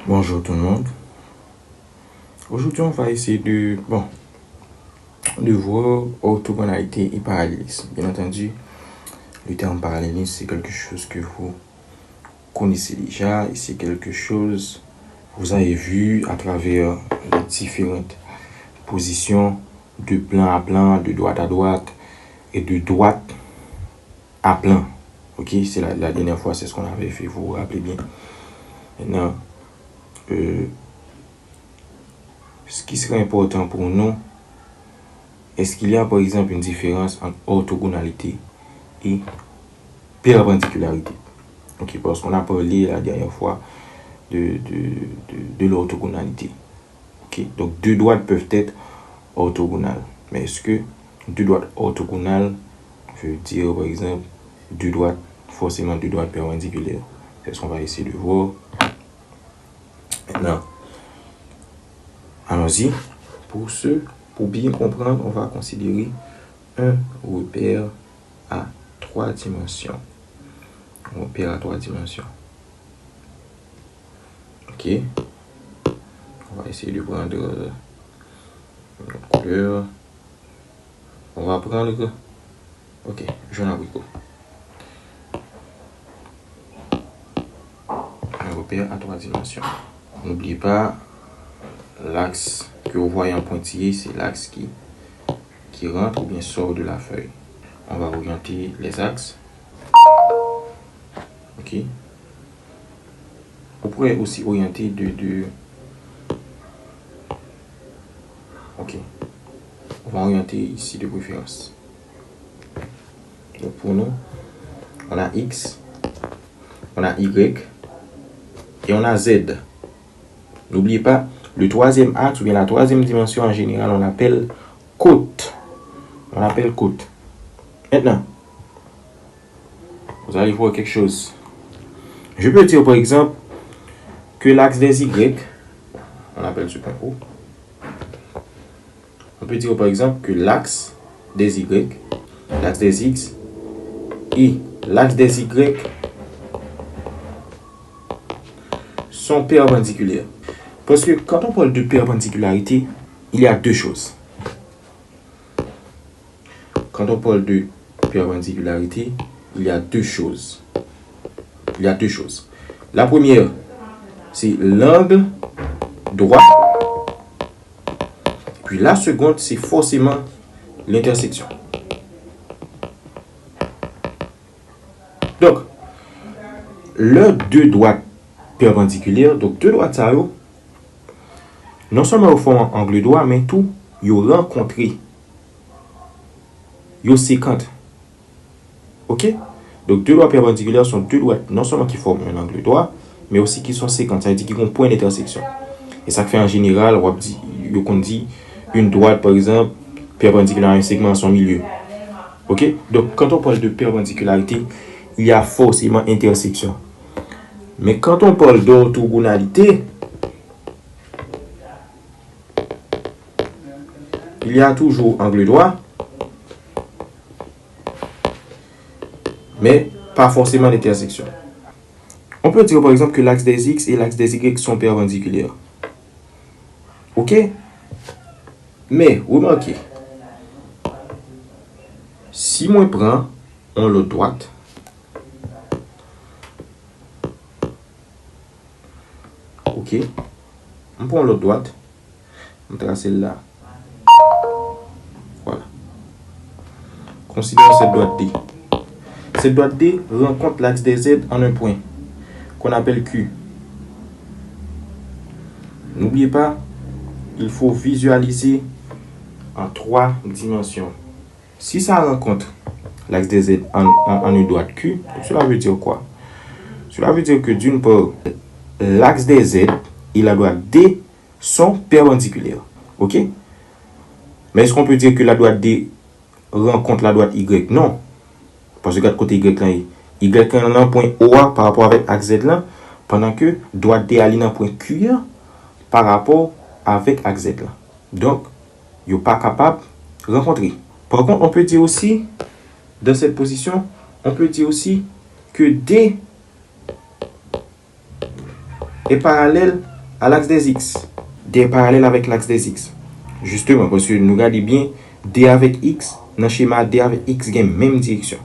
Bonjour tout le monde. Aujourd'hui, on va essayer de voir orthogonalité et parallélisme. Bien entendu, le terme parallélisme, c'est quelque chose que vous connaissez déjà et c'est quelque chose que vous avez vu à travers les différentes positions de plan à plan, de droite à droite et de droite à plan. Ok, c'est la dernière fois, c'est ce qu'on avait fait, vous vous rappelez bien. Maintenant, ce qui serait important pour nous, est-ce qu'il y a par exemple une différence entre orthogonalité et perpendicularité? Ok, parce qu'on a parlé la dernière fois de l'orthogonalité. Ok, donc deux droites peuvent être orthogonales. Mais est-ce que deux droites orthogonales veut dire par exemple deux droites, forcément deux droites perpendiculaires? C'est ce qu'on va essayer de voir. Maintenant, allons-y. Pour bien comprendre, on va considérer un repère à trois dimensions. Un repère à trois dimensions. Ok. On va essayer de prendre une couleur. On va prendre. Ok, jaune abricot. Un repère à trois dimensions. N'oubliez pas, l'axe que vous voyez en pointillé, c'est l'axe qui rentre ou bien sort de la feuille. On va orienter les axes. Ok. Vous pourrez aussi orienter de... Ok. On va orienter ici de préférence. Donc pour nous, on a X, on a Y et on a Z. N'oubliez pas, le troisième axe ou bien la troisième dimension en général, on l'appelle côte. On l'appelle côte. Maintenant, vous allez voir quelque chose. Je peux dire par exemple que l'axe des Y, on appelle ce point O. On peut dire par exemple que l'axe des Y, l'axe des X et l'axe des Y sont perpendiculaires. Parce que quand on parle de perpendicularité, il y a deux choses. Quand on parle de perpendicularité, il y a deux choses. Il y a deux choses. La première, c'est l'angle droit. Puis la seconde, c'est forcément l'intersection. Donc, leurs deux droites perpendiculaires, donc deux droites ça, non seulement au fond angle droit, mais tout, ils rencontré. Ils séquentent. Ok? Donc, deux droites perpendiculaires sont deux droites non seulement qui forment un angle droit, mais aussi qui sont séquentes. Ça veut dire qu'ils ont un point d'intersection. Et ça fait en général, on dit une droite, par exemple, perpendiculaire à un segment à son milieu. Ok? Donc, quand on parle de perpendicularité, il y a forcément intersection. Mais quand on parle d'orthogonalité, il y a toujours angle droit, mais pas forcément d'intersection. On peut dire par exemple que l'axe des X et l'axe des Y sont perpendiculaires. Ok? Mais, remarquez, si moi prends en l'autre droite, ok, on prend l'autre droite, on trace celle-là. Voilà. Considérons cette droite D. Cette droite D rencontre l'axe des Z en un point qu'on appelle Q. N'oubliez pas, il faut visualiser en trois dimensions. Si ça rencontre l'axe des Z en une droite Q, cela veut dire quoi? Cela veut dire que d'une part, l'axe des Z et la droite D sont perpendiculaires. Ok? Mais est-ce qu'on peut dire que la droite D rencontre la droite Y? Non. Parce que côté Y là, Y a un point OA par rapport avec axe Z là, pendant que droite D a un point Q par rapport avec axe Z là. Donc, il n'est pas capable de rencontrer. Par contre, on peut dire aussi, dans cette position, on peut dire aussi que D est parallèle à l'axe des X. D est parallèle avec l'axe des X. Justement, parce que nous regardons bien, D avec X, dans le schéma D avec X gagne même direction.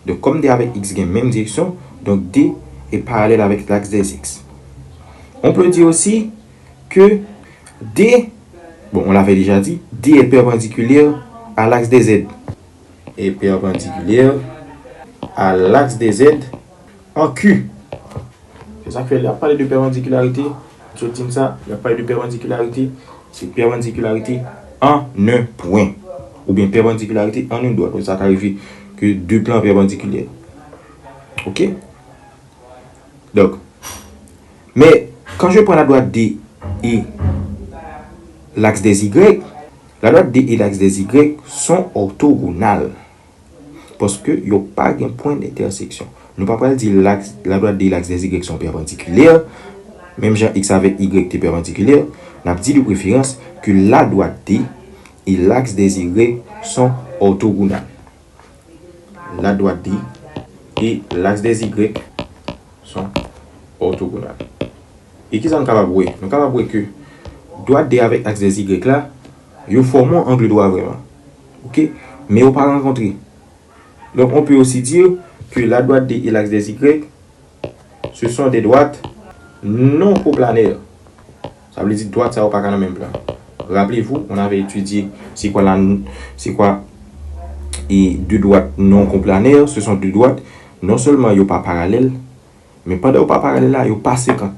Donc, comme D avec X gagne même direction, donc D est parallèle avec l'axe des X. On peut dire aussi que D, bon, on l'avait déjà dit, D est perpendiculaire à l'axe des Z. Est perpendiculaire à l'axe des Z en Q. C'est ça qu'il a parlé de perpendicularité. Je dis ça, il a parlé de perpendicularité. C'est perpendicularité en un point. Ou bien perpendicularité en une droite. Ça arrive que deux plans perpendiculaires. Ok? Donc, mais quand je prends la droite D et l'axe des Y, la droite D et l'axe des Y sont orthogonales. Parce que il n'y a pas de point d'intersection. Nous ne pouvons pas dire la droite D et l'axe des Y sont perpendiculaires. Même genre X avec Y est perpendiculaire. On a dit de préférence que la droite D et l'axe des Y sont orthogonales. La droite D et l'axe des Y sont orthogonales. Et qui sont capables de voir? Nous sommes capables de voir que droite D avec l'axe des Y là, ils forment un angle droit vraiment. Ok? Mais ils ne pas rencontré. Donc on peut aussi dire que la droite D et l'axe des Y, ce sont des droites non coplanaires. Ça veut dire droite, ça va pas dans le même plan. Rappelez-vous, on avait étudié c'est quoi et deux droites non coplanaires. Ce sont deux droites, non seulement ils ne sont pas parallèles, mais pendant qu'ils ne sont pas parallèles là, ils ne sont pas 50.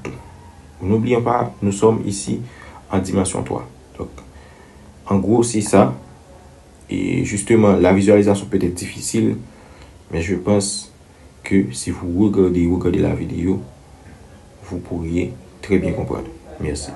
N'oublions pas, nous sommes ici en dimension 3. Donc, en gros, c'est ça. Et justement, la visualisation peut être difficile, mais je pense que si vous regardez la vidéo, vous pourriez très bien comprendre. Merci.